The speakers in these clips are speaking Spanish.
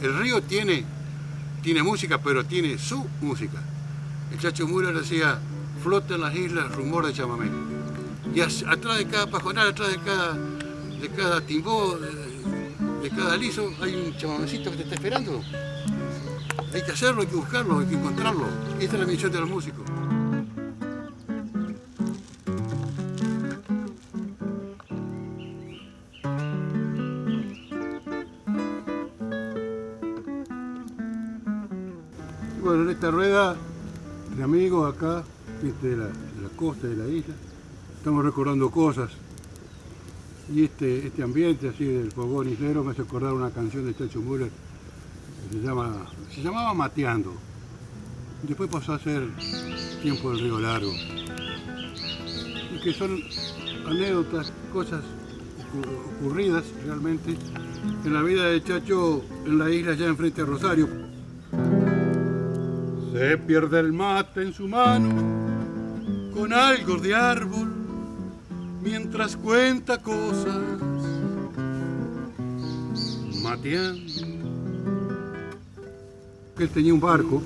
El río tiene música, pero tiene su música. El Chacho Müller decía, flota en las islas rumor de chamamé. Y atrás de cada pajonal, atrás de cada timbó, de cada liso, hay un chamamecito que te está esperando. Hay que hacerlo, hay que buscarlo, hay que encontrarlo. Y esta es la misión de los músicos. Y bueno, en esta rueda de amigos acá, de la costa de la isla, estamos recordando cosas. Y este ambiente así del fogón islero me hace acordar una canción de Chacho Müller que se llamaba Mateando. Después pasó a ser Tiempo del Río Largo. Y que son anécdotas, cosas ocurridas realmente en la vida de Chacho en la isla ya enfrente a Rosario. Se pierde el mate en su mano con algo de árbol mientras cuenta cosas, mateando. Él tenía un barco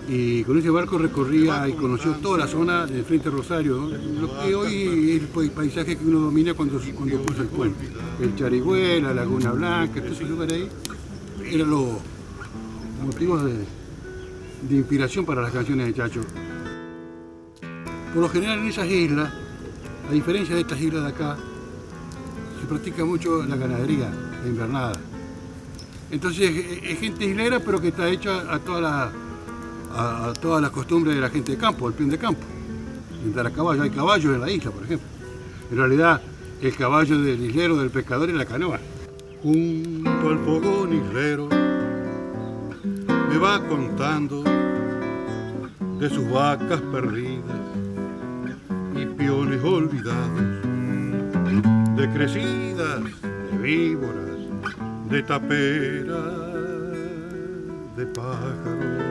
y con ese barco recorría y conoció toda la zona de frente a Rosario, ¿no? Lo que hoy es el paisaje que uno domina cuando cruza el puente. El Charigüe, la Laguna Blanca, todos esos lugares ahí eran los motivos de inspiración para las canciones de Chacho. Por lo general en esas islas, a diferencia de estas islas de acá, se practica mucho la ganadería, la invernada. Entonces es gente islera pero que está hecha a todas las costumbres de la gente de campo, al peón de campo. Andar a caballo, hay caballos en la isla, por ejemplo. En realidad el caballo del islero, del pescador es la canoa. Junto al fogón islero me va contando de sus vacas perdidas y peones olvidados, de crecidas, de víboras, de taperas, de pájaros.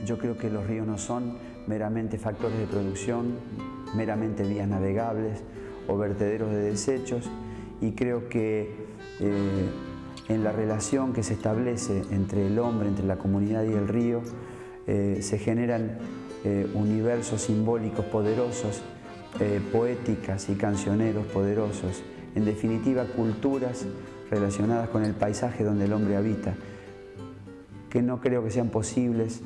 Yo creo que los ríos no son meramente factores de producción, meramente vías navegables o vertederos de desechos, y creo que en la relación que se establece entre el hombre, entre la comunidad y el río, se generan universos simbólicos poderosos, poéticas y cancioneros poderosos, en definitiva culturas relacionadas con el paisaje donde el hombre habita, que no creo que sean posibles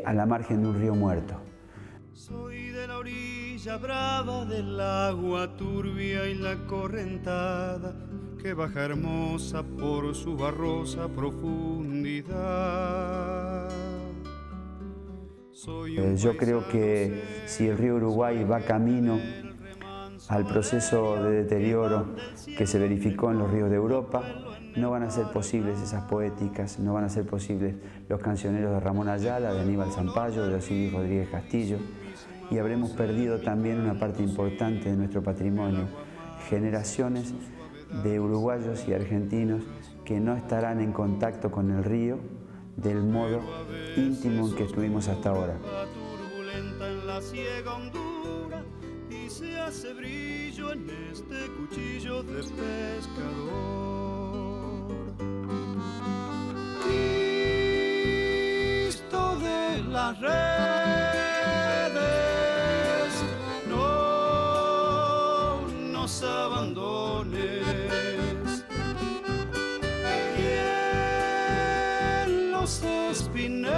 a la margen de un río muerto. Soy de la orilla brava del agua turbia y la correntada que baja hermosa por su barrosa profundidad. Yo creo que si el río Uruguay va camino al proceso de deterioro que se verificó en los ríos de Europa, no van a ser posibles esas poéticas, no van a ser posibles los cancioneros de Ramón Ayala, de Aníbal Zampayo, de Osiris Rodríguez Castillo, y habremos perdido también una parte importante de nuestro patrimonio, generaciones de uruguayos y argentinos que no estarán en contacto con el río del modo íntimo en que estuvimos hasta ahora. Y se hace brillo en este cuchillo de pescador. Cristo de las redes, no nos abandones. Y en los espineles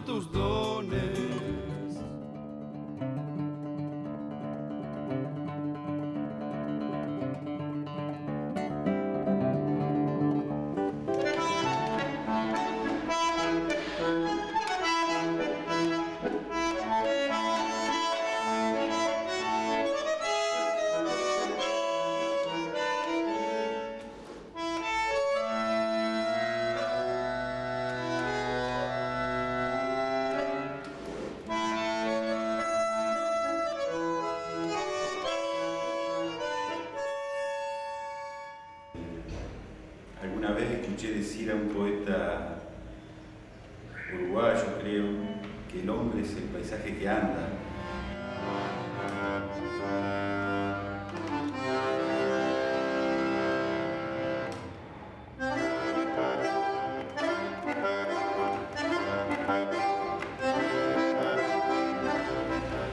tus dones. Alguna vez escuché decir a un poeta uruguayo, creo, que el hombre es el paisaje que anda.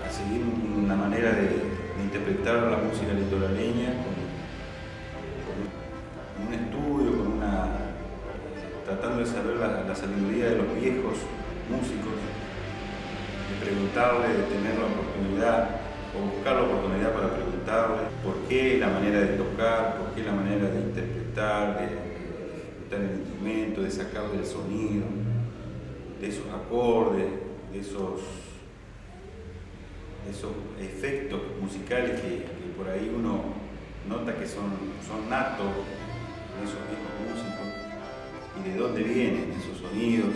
A seguir una manera de interpretar la música litoraleña con un estudio, tratando de saber la sabiduría de los viejos músicos, de preguntarle, de tener la oportunidad o buscar la oportunidad para preguntarle por qué la manera de tocar, por qué la manera de interpretar, de ejecutar el instrumento, de sacarle el sonido, de esos acordes, de esos efectos musicales que por ahí uno nota que son natos de esos viejos músicos y de dónde vienen esos sonidos.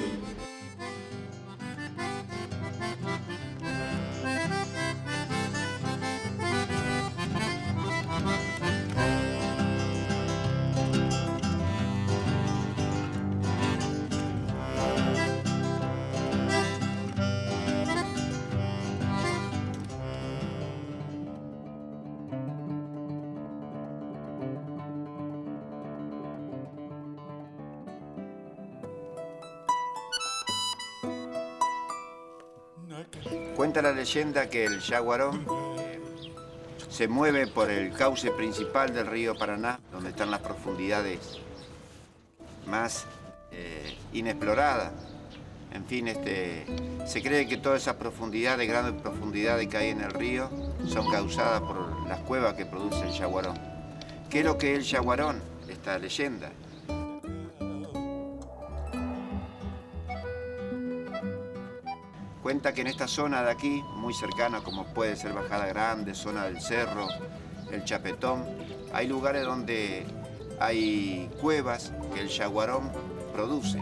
Cuenta la leyenda que el yaguarón se mueve por el cauce principal del río Paraná, donde están las profundidades más inexploradas. En fin, se cree que todas esas profundidades, grandes profundidades que hay en el río, son causadas por las cuevas que produce el yaguarón. ¿Qué es lo que es el yaguarón? Esta leyenda. Cuenta que en esta zona de aquí, muy cercana como puede ser Bajada Grande, zona del Cerro, el Chapetón, hay lugares donde hay cuevas que el yaguarón produce.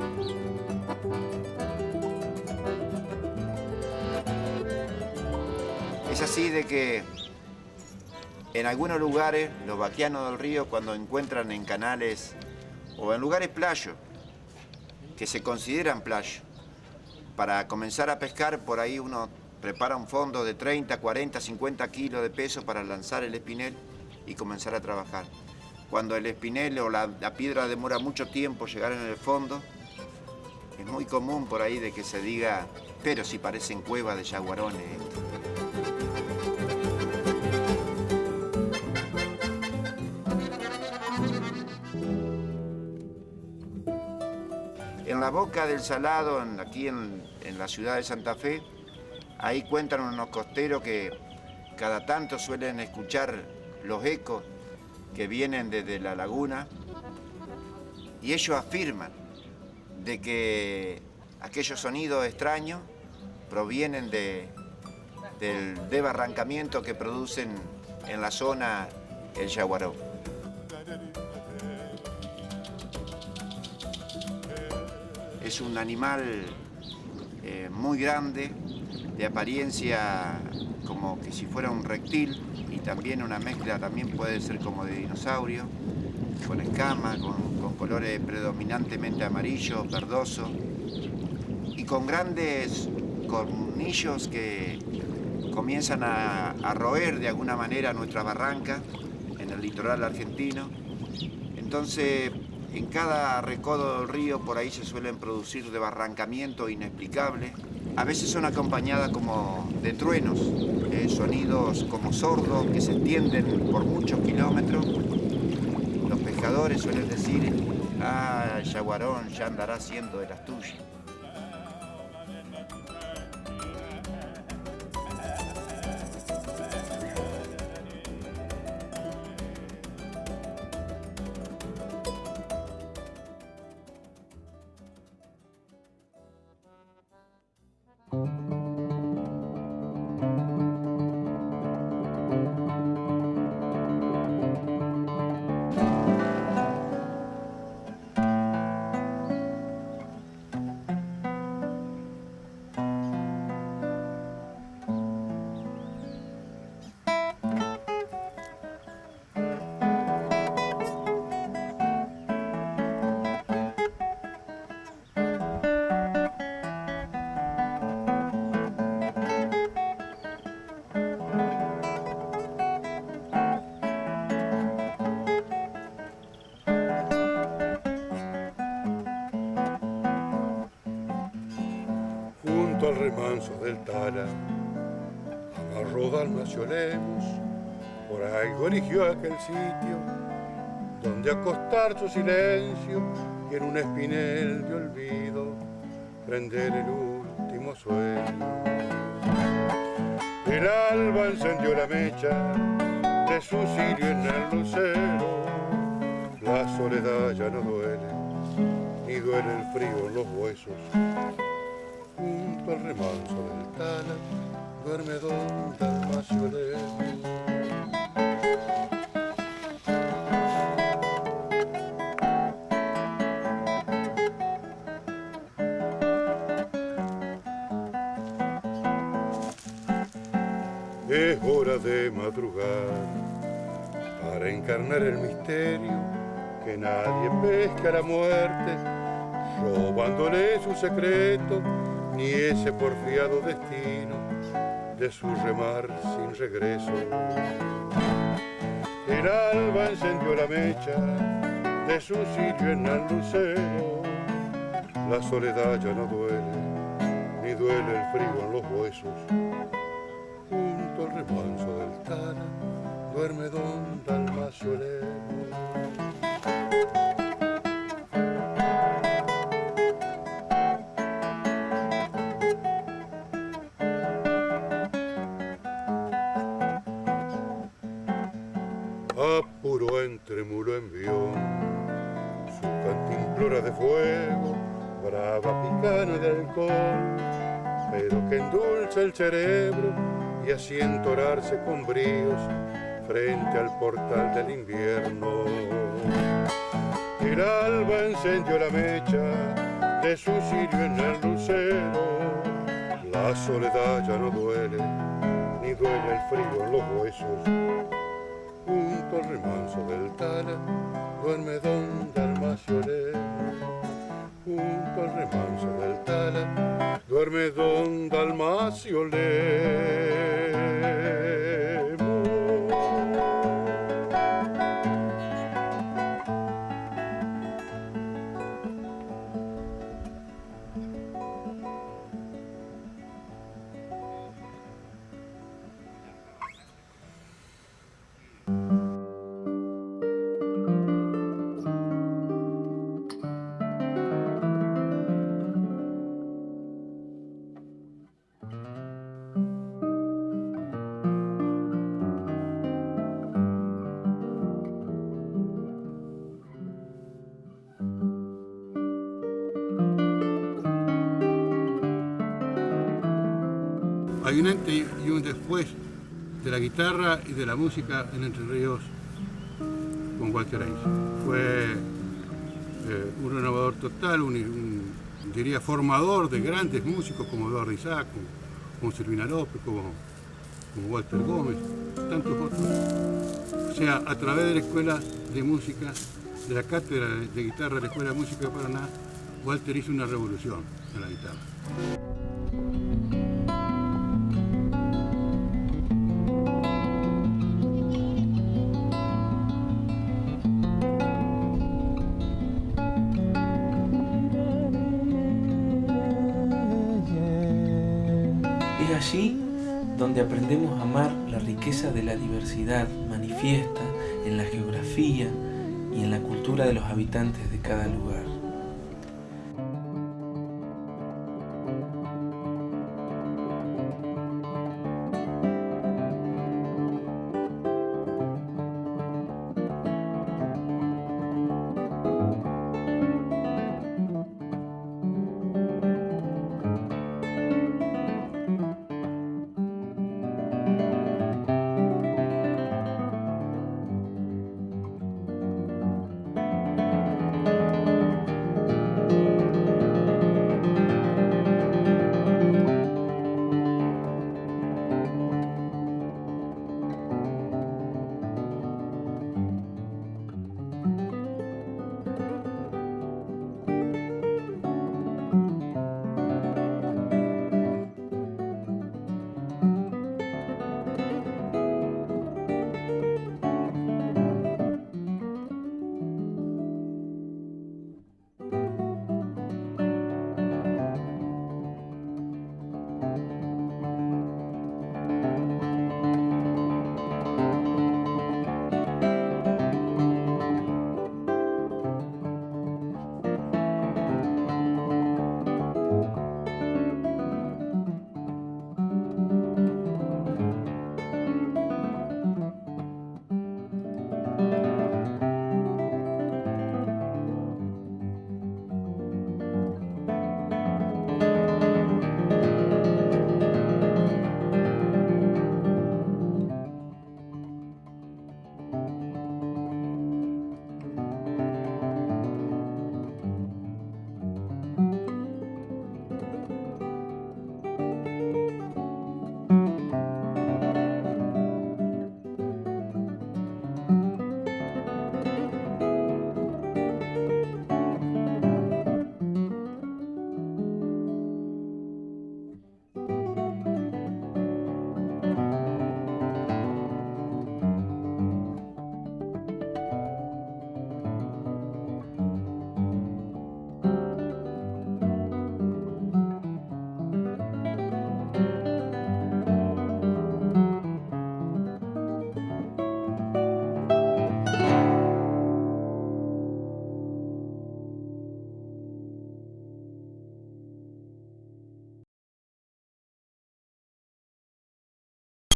Es así de que en algunos lugares los vaquianos del río, cuando encuentran en canales o en lugares playos, que se consideran playos, para comenzar a pescar, por ahí uno prepara un fondo de 30, 40, 50 kilos de peso para lanzar el espinel y comenzar a trabajar. Cuando el espinel o la piedra demora mucho tiempo llegar en el fondo, es muy común por ahí de que se diga, pero si parecen cuevas de yaguarones. En la boca del Salado, aquí en la ciudad de Santa Fe, ahí cuentan unos costeros que cada tanto suelen escuchar los ecos que vienen desde la laguna y ellos afirman de que aquellos sonidos extraños provienen del desbarrancamiento que producen en la zona el yaguarón. Es un animal muy grande, de apariencia como que si fuera un reptil y también una mezcla, también puede ser como de dinosaurio, con escamas, con colores predominantemente amarillos, verdosos y con grandes cornillos que comienzan a roer de alguna manera nuestra barranca en el litoral argentino. Entonces, en cada recodo del río por ahí se suelen producir desbarrancamientos inexplicables. A veces son acompañadas como de truenos, sonidos como sordos que se extienden por muchos kilómetros. Los pescadores suelen decir, el yaguarón ya andará haciendo de las tuyas. al remanso del Tala, amarró Dalmacio Lemus, por algo eligió aquel sitio donde acostar su silencio y en un espinel de olvido prender el último sueño. El alba encendió la mecha de su cirio en el lucero, la soledad ya no duele, ni duele el frío en los huesos. Junto al remanso del Tala duerme don Dalmacio Lemus. Es hora de madrugar para encarnar el misterio que nadie pesca a la muerte, robándole su secreto, ni ese porfiado destino de su remar sin regreso. El alba encendió la mecha de su cirio en el lucero, la soledad ya no duele, ni duele el frío en los huesos. Junto al remanso del Tala duerme don Dalmacio Lemus. Apuró entre mulo envió su cantimplora de fuego, brava picana de alcohol, pero que endulza el cerebro y así entorarse con bríos frente al portal del invierno. El alba encendió la mecha de su cirio en el lucero, la soledad ya no duele, ni duele el frío en los huesos. Junto al remanso del Tala duerme don Dalmacio Lemus. Junto al remanso del Tala duerme don Dalmacio Lemus. Hay un antes y un después de la guitarra y de la música en Entre Ríos con Walter Eisler. Fue un renovador total, diría formador de grandes músicos como Eduardo Isaac, como Silvina López, como Walter Gómez, tantos otros. O sea, a través de la Escuela de Música, de la cátedra de guitarra de la Escuela de Música de Paraná, Walter hizo una revolución en la guitarra. Allí donde aprendemos a amar la riqueza de la diversidad manifiesta en la geografía y en la cultura de los habitantes de cada lugar.